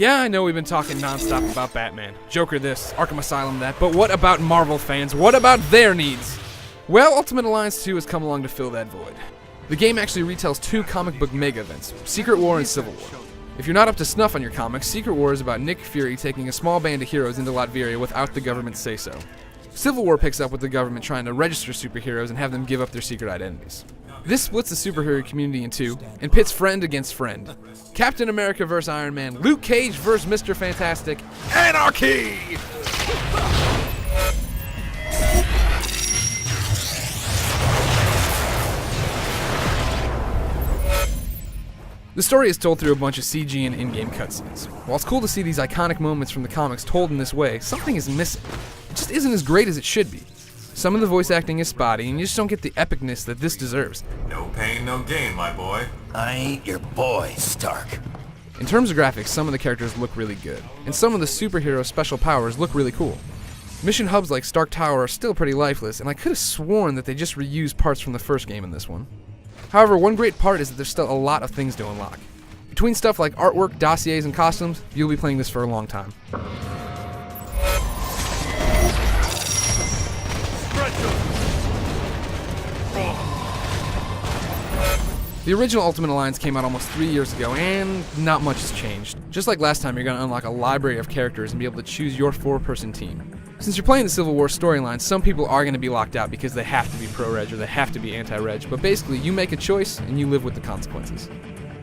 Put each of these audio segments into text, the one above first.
Yeah, I know we've been talking nonstop about Batman, Joker this, Arkham Asylum that, but what about Marvel fans? What about their needs? Well, Ultimate Alliance 2 has come along to fill that void. The game actually retells two comic book mega events, Secret War and Civil War. If you're not up to snuff on your comics, Secret War is about Nick Fury taking a small band of heroes into Latveria without the government's say-so. Civil War picks up with the government trying to register superheroes and have them give up their secret identities. This splits the superhero community in two and pits friend against friend. Captain America vs. Iron Man, Luke Cage vs. Mr. Fantastic, Anarchy! The story is told through a bunch of CG and in-game cutscenes. While it's cool to see these iconic moments from the comics told in this way, something is missing. It just isn't as great as it should be. Some of the voice acting is spotty, and you just don't get the epicness that this deserves. No pain, no gain, my boy. I ain't your boy, Stark. In terms of graphics, some of the characters look really good, and some of the superhero special powers look really cool. Mission hubs like Stark Tower are still pretty lifeless, and I could have sworn that they just reused parts from the first game in this one. However, one great part is that there's still a lot of things to unlock. Between stuff like artwork, dossiers, and costumes, you'll be playing this for a long time. The original Ultimate Alliance came out almost 3 years ago, and not much has changed. Just like last time, you're going to unlock a library of characters and be able to choose your 4-person team. Since you're playing the Civil War storyline, some people are going to be locked out because they have to be pro-reg or they have to be anti-reg, but basically, you make a choice and you live with the consequences.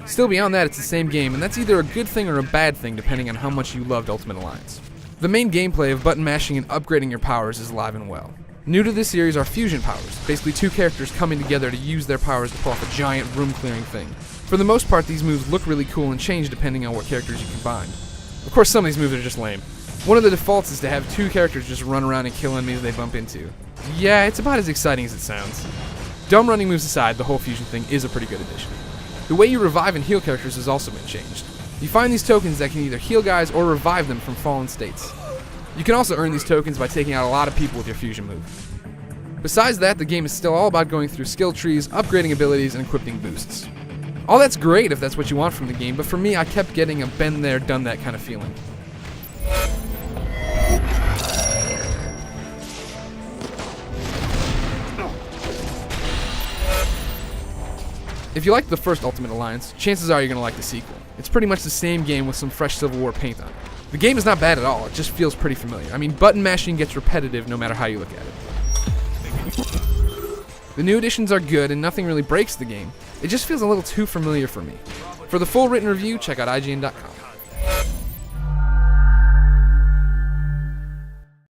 Still beyond that, it's the same game, and that's either a good thing or a bad thing depending on how much you loved Ultimate Alliance. The main gameplay of button mashing and upgrading your powers is alive and well. New to this series are fusion powers, basically two characters coming together to use their powers to pull off a giant room-clearing thing. For the most part, these moves look really cool and change depending on what characters you combine. Of course, some of these moves are just lame. One of the defaults is to have two characters just run around and kill enemies they bump into. Yeah, it's about as exciting as it sounds. Dumb running moves aside, the whole fusion thing is a pretty good addition. The way you revive and heal characters has also been changed. You find these tokens that can either heal guys or revive them from fallen states. You can also earn these tokens by taking out a lot of people with your fusion move. Besides that, the game is still all about going through skill trees, upgrading abilities, and equipping boosts. All that's great if that's what you want from the game, but for me, I kept getting a been there, done that kind of feeling. If you liked the first Ultimate Alliance, chances are you're going to like the sequel. It's pretty much the same game with some fresh Civil War paint on it. The game is not bad at all, it just feels pretty familiar. I mean, button mashing gets repetitive no matter how you look at it. The new additions are good and nothing really breaks the game. It just feels a little too familiar for me. For the full written review, check out IGN.com.